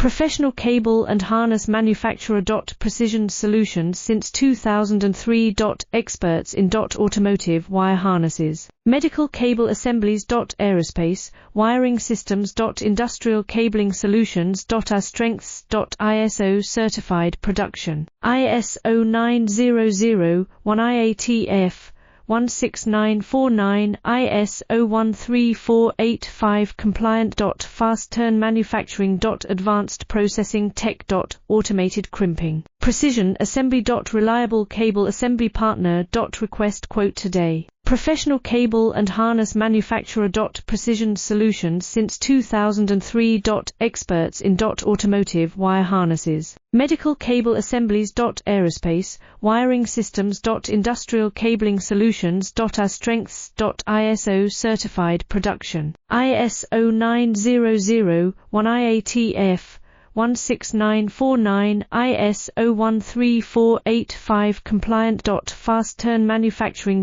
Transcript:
Professional cable and harness manufacturer. Precision solutions since 2003. Experts in automotive wire harnesses, medical cable assemblies. Aerospace wiring systems. Industrial cabling solutions. Our strengths. ISO certified production, ISO 9001 IATF 16949, ISO 13485 compliant. Fast turn manufacturing. Advanced processing tech. Automated crimping, precision assembly. Reliable cable assembly partner. Request quote today. Professional cable and harness manufacturer. Precision solutions since 2003. Experts in automotive wire harnesses, medical cable assemblies. Aerospace wiring systems. Industrial cabling solutions. Our strengths. ISO certified production, ISO 9001 IATF 16949, ISO 13485 compliant. Fast turn manufacturing.